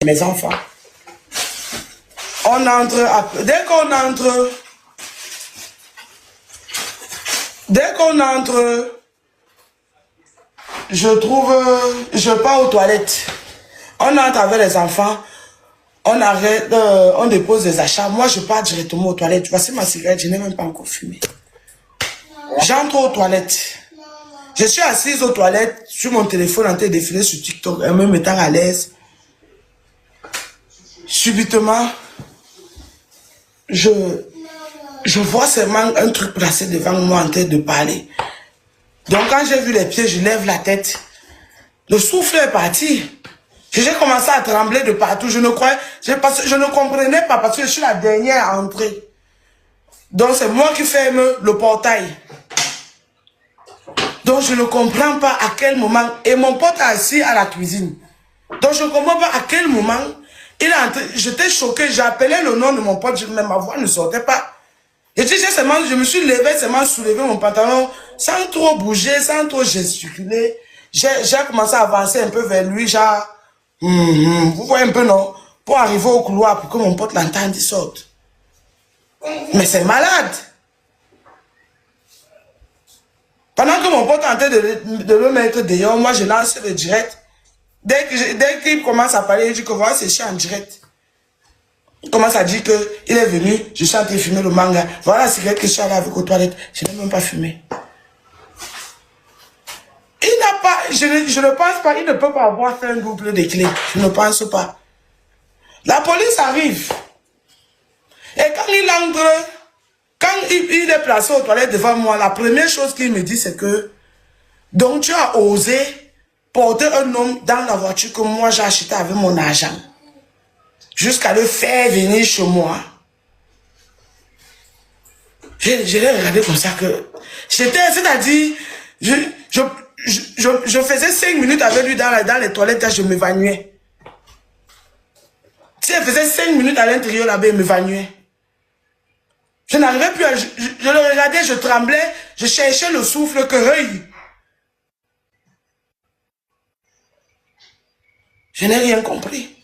mes enfants. On entre, dès qu'on entre, je pars aux toilettes. On entre avec les enfants, on arrête, on dépose des achats. Moi, je pars directement aux toilettes. Voici ma cigarette, je n'ai même pas encore fumé. J'entre aux toilettes. Je suis assise aux toilettes, sur mon téléphone, en train de défiler sur TikTok, en me mettant à l'aise. Subitement, je vois seulement un truc placé devant moi en train de parler. Donc quand j'ai vu les pieds, je lève la tête. Le souffle est parti. J'ai commencé à trembler de partout. Je ne comprenais pas parce que je suis la dernière à entrer. Donc c'est moi qui ferme le portail. Donc je ne comprends pas à quel moment. Et mon pote est assis à la cuisine. Donc je ne comprends pas à quel moment. J'étais choqué, j'ai appelé le nom de mon pote, mais ma voix ne sortait pas. Et je me suis levé, seulement soulevé mon pantalon, sans trop bouger, sans trop gesticuler. J'ai commencé à avancer un peu vers lui, genre, vous voyez un peu, non? Pour arriver au couloir, pour que mon pote l'entende, il sorte. Mais c'est malade. Pendant que mon pote est en train de le mettre dehors, moi je lance le direct. Dès qu'il commence à parler, il dit que voilà, c'est chiant en direct. Il commence à dire qu'il est venu, je suis en train de fumer le manga. Voilà la cigarette que je suis allé avec aux toilettes. Je n'ai même pas fumé. Il n'a pas, je ne pense pas, il ne peut pas avoir fait un double de clés. Je ne pense pas. La police arrive. Et quand il entre, quand il est placé aux toilettes devant moi, la première chose qu'il me dit, c'est que, donc tu as osé porter un homme dans la voiture que moi j'ai acheté avec mon argent. Jusqu'à le faire venir chez moi. Je l'ai regardé comme ça que... C'est-à-dire, je faisais 5 minutes avec lui dans les toilettes et je m'évanouais. Si elle faisait 5 minutes à l'intérieur là-bas, il m'évanouait. Je n'arrivais plus à... Je le regardais, je tremblais, je cherchais le souffle que... Je n'ai rien compris.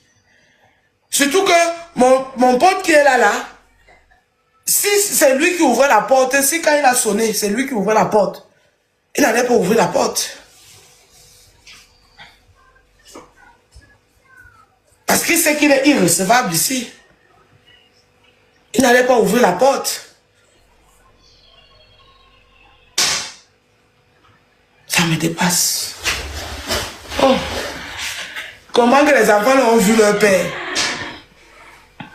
Surtout que mon pote qui est là, si c'est lui qui ouvrait la porte, si quand il a sonné, c'est lui qui ouvrait la porte, il n'allait pas ouvrir la porte. Parce qu'il sait qu'il est irrecevable ici. Il n'allait pas ouvrir la porte. Ça me dépasse. Oh. Comment que les enfants ont vu leur père?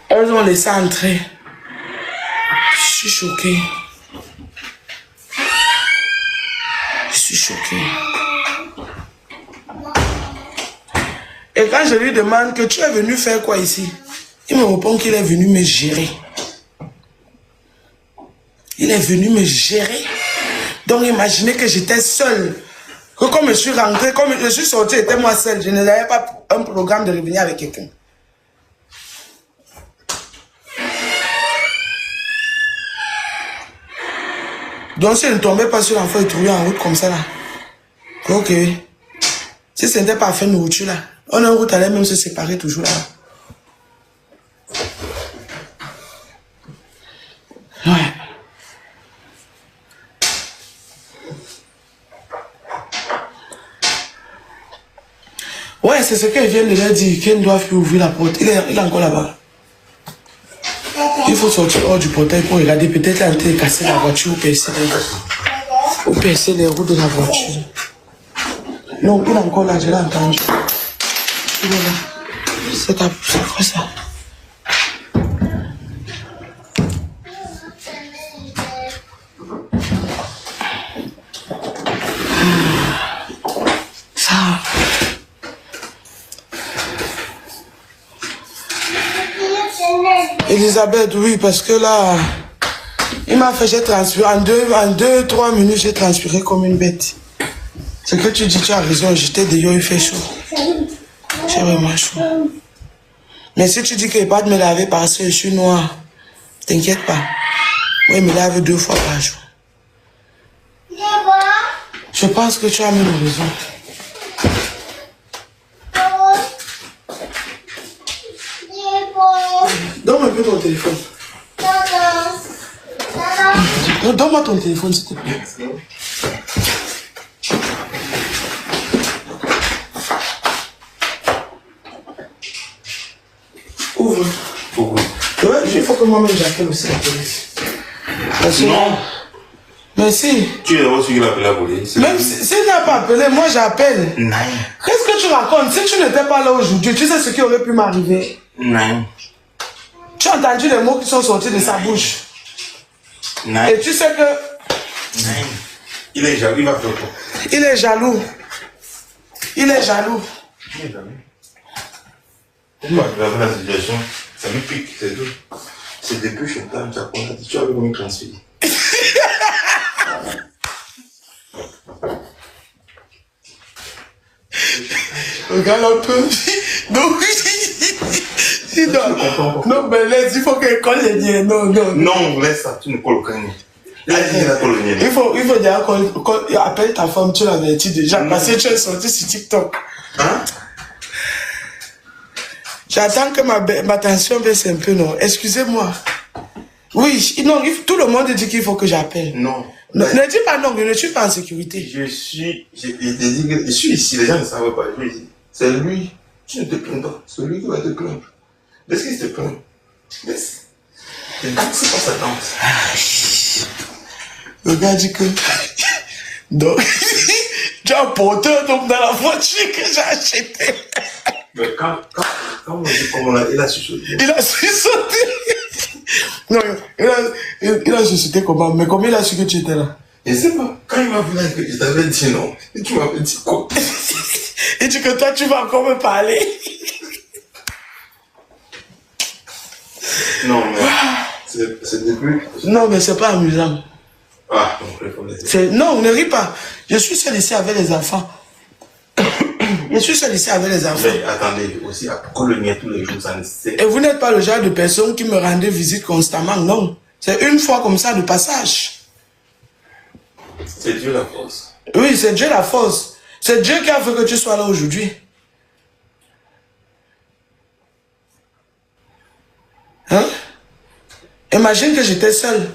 Elles ont laissé entrer. Je suis choqué. Je suis choqué. Et quand je lui demande que tu es venu faire quoi ici, il me répond qu'il est venu me gérer. Il est venu me gérer. Donc imaginez que j'étais seule. Que comme je suis rentrée, comme je suis sortie, j'étais moi seule. Je n'avais pas un programme de revenir avec quelqu'un. Donc si je ne tombais pas sur l'enfant et trouvait en route comme ça là. Ok. Si ce n'était pas fait nourriture là, on en route allait même se séparer toujours là. Ouais. Ouais, c'est ce qu'elle vient de leur dire, qu'elle ne doit plus ouvrir la porte. Il est encore là-bas. Il faut sortir hors du portail pour regarder. Peut-être qu'il a été cassé la voiture ou percer les roues de la voiture. Non, il est encore là, je l'ai entendu. Il est là. C'est quoi ça? Ça. Elisabeth, oui, parce que là, il m'a fait, j'ai transpiré, en 2-3 minutes, j'ai transpiré comme une bête. Ce que tu dis, tu as raison, j'étais dehors, il fait chaud. J'ai vraiment chaud. Mais si tu dis qu'il n'y a pas de me laver parce que je suis noire, t'inquiète pas. Moi, il me lave 2 fois par jour. Je pense que tu as même raison. peu ton téléphone. Non, donne-moi ton téléphone, s'il te plaît. Ouvre. Pourquoi? Ouais, il faut que moi-même j'appelle aussi la police. Non. Mais si. Tu es d'abord celui qui a appelé la police. Même si il n'a pas appelé, moi j'appelle. Non. Qu'est-ce que tu racontes? Si tu n'étais pas là aujourd'hui, tu sais ce qui aurait pu m'arriver. Non. Tu as entendu les mots qui sont sortis de sa bouche. Non. Et tu sais que... Non. Il est jaloux, il va faire quoi? Il est jaloux. Il est jaloux. Il est jaloux. Pourquoi tu vas voir la situation? Ça me pique, c'est tout. C'est depuis que je t'aime, tu as contacté, tu as vu comment il transfère. Regarde un peu. Donc, non, mais laisse, il faut qu'elle colle les liens. Non, non. Non, laisse ça, tu ne colles aucun lien. Il faut dire appelle ta femme, tu l'avertis déjà, parce que tu es sorti sur TikTok. Hein? J'attends que ma tension baisse un peu, non? Excusez-moi. Oui, non, tout le monde dit qu'il faut que j'appelle. Non. Non, ne dis pas non, je ne suis pas en sécurité. Je suis ici, les gens ne savent pas, je suis ici. C'est lui, tu ne te plains pas, c'est lui qui va te plaindre. Laisse qu'il te plaint. Laisse. C'est pas sa danse. Le gars dit que... Donc, tu as un porteur donc dans la voiture que j'ai acheté. Mais quand on dit comment il a chuchoté. Il a chuchoté. Non, il a chuchoté comment? Mais comment il a su que tu étais là? Je ne sais pas. Quand il m'a vu là, je t'avais dit non. Et tu m'avais dit quoi? Il dit que toi, tu vas encore me parler. Non, mais c'est depuis. Non, mais c'est pas amusant. Ah, non, il faut laisser. Non, ne ris pas. Je suis seul ici avec les enfants. Je suis seul ici avec les enfants. Mais attendez, aussi, pourquoi le nier tous les jours, ça nécessite. Et vous n'êtes pas le genre de personne qui me rendait visite constamment, non. C'est une fois comme ça de passage. C'est Dieu la force. Oui, c'est Dieu la force. C'est Dieu qui a fait que tu sois là aujourd'hui. Hein? Imagine que j'étais seul.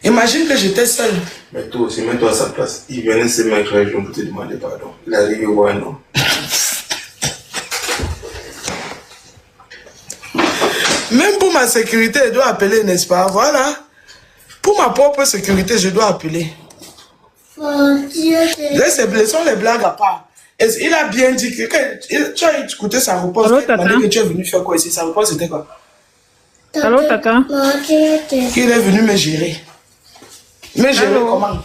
Imagine que j'étais seul. Mais toi aussi, mets-toi à sa place. Il venait se mettre à genoux pour te demander pardon. Il a dit ouais, non. Même pour ma sécurité, je dois appeler, n'est-ce pas? Voilà. Pour ma propre sécurité, je dois appeler. Laissons les blagues à part. Il a bien dit que tu as écouté sa réponse. Allô, Il m'a dit Tata? que tu es venu faire quoi ici? Sa réponse c'était quoi? Allô, Tata? Qu'il est venu me gérer. Me gérer comment?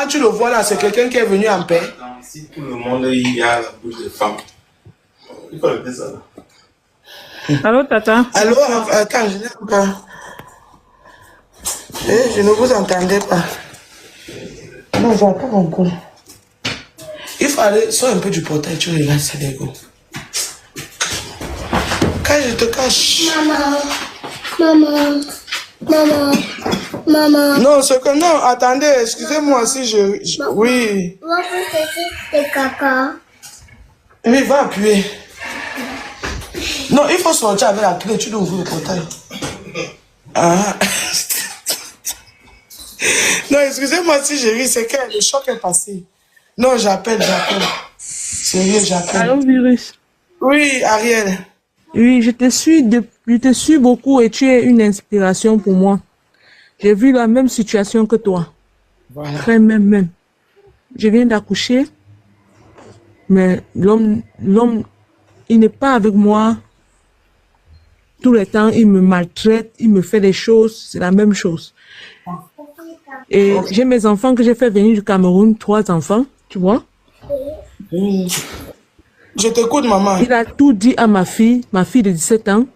Tu le vois là, c'est quelqu'un qui est venu en paix. Si tout le monde y a la bouche de femme, il faut le dire ça là. Allô, Tata? Allô, attends, je n'ai pas. Je ne vous entendais pas. Non, j'entends un peu. Il faut aller, sors un peu du portail, tu regardes ça, les gars. Quand je te cache. Maman. Non, c'est que non, attendez, excusez-moi si oui. C'est caca. Oui, va appuyer. Non, il faut sortir avec la clé, tu dois ouvrir le portail. Ah. Non, excusez-moi si je ris, c'est que le choc est passé. Non, j'appelle. Sérieux, j'appelle. Allô, Virus? Oui, Ariel. Oui, je te suis beaucoup et tu es une inspiration pour moi. J'ai vu la même situation que toi. Voilà. Très même. Je viens d'accoucher, mais l'homme, il n'est pas avec moi. Tout le temps, il me maltraite, il me fait des choses, c'est la même chose. Et j'ai mes enfants que j'ai fait venir du Cameroun, 3 enfants, tu vois. Je t'écoute, maman. Il a tout dit à ma fille de 17 ans.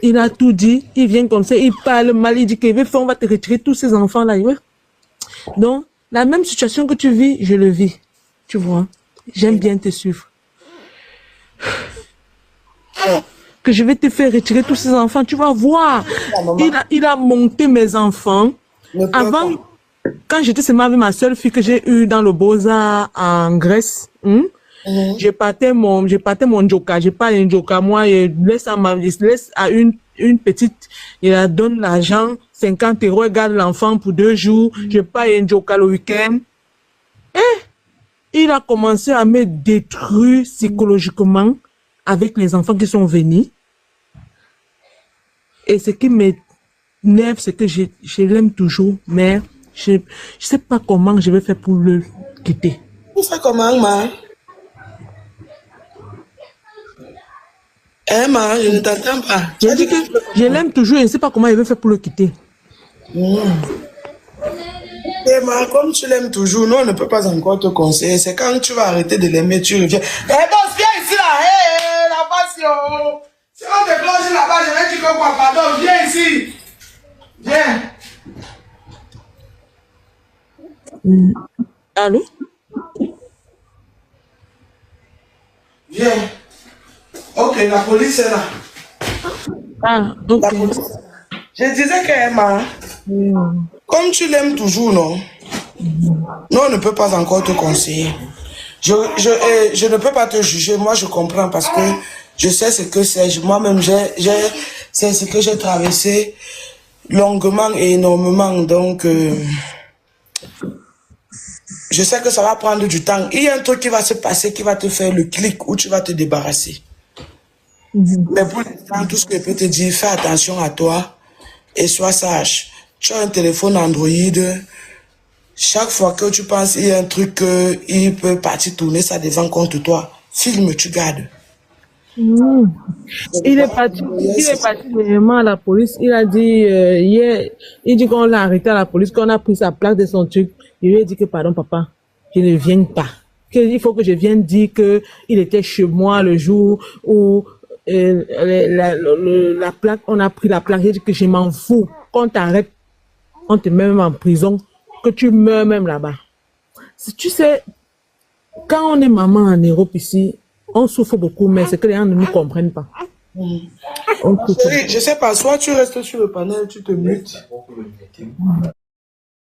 Il a tout dit, il vient comme ça, il parle mal, il dit qu'il veut faire, on va te retirer tous ces enfants-là. Ouais. Donc, la même situation que tu vis, je le vis. Tu vois, j'aime bien te suivre. Que je vais te faire retirer tous ces enfants, tu vas voir. Il a monté mes enfants. Avant, quand j'étais seulement avec ma seule fille que j'ai eue dans le Beaux-Arts en Grèce, J'ai parté mon joker, j'ai pas un joker. Moi, je laisse à une petite, il la donne l'argent, 50 €, elle garde l'enfant pour 2 jours. J'ai pas un joker le week-end. Il a commencé à me détruire psychologiquement avec les enfants qui sont venus. Et ce qui m'énerve, c'est que je l'aime toujours, mais je sais pas comment je vais faire pour le quitter. Tu fais comment, ma? Ma, je ne t'entends pas. J'ai dit que je l'aime toujours et je ne sais pas comment je vais faire pour le quitter. Et ma, comme tu l'aimes toujours, nous, on ne peut pas encore te conseiller. C'est quand tu vas arrêter de l'aimer, tu reviens. Boss, viens ici, là. La passion. Si on te cloche là-bas, je vais dire que quoi, pardon, viens ici. Viens. Allô? Viens. Ok, la police est là. Ah, ok. La police. Je disais que Emma, comme tu l'aimes toujours, non? Non, on ne peut pas encore te conseiller. Je ne peux pas te juger. Moi, je comprends parce que je sais ce que c'est. Moi-même, c'est ce que j'ai traversé longuement et énormément. Donc, je sais que ça va prendre du temps. Il y a un truc qui va se passer qui va te faire le clic où tu vas te débarrasser. Mais pour l'instant, tout ce que je peux te dire, fais attention à toi et sois sage. Tu as un téléphone Android. Chaque fois que tu penses qu'il y a un truc, il peut partir tourner ça devant contre toi. Filme, tu gardes. Il est parti vraiment à la police. Il a dit hier, il dit qu'on l'a arrêté à la police, qu'on a pris sa plaque de son truc. Il lui a dit que pardon papa, je ne viens pas. Il faut que je vienne dire que il était chez moi le jour où la plaque, on a pris la plaque. J'ai dit que je m'en fous. Qu'on t'arrête, on te met même en prison, que tu meurs même là-bas. Si tu sais, quand on est maman en Europe ici, on souffre beaucoup, mais c'est que les gens ne nous comprennent pas. Chérie, je sais pas, soit tu restes sur le panel, tu te mutes.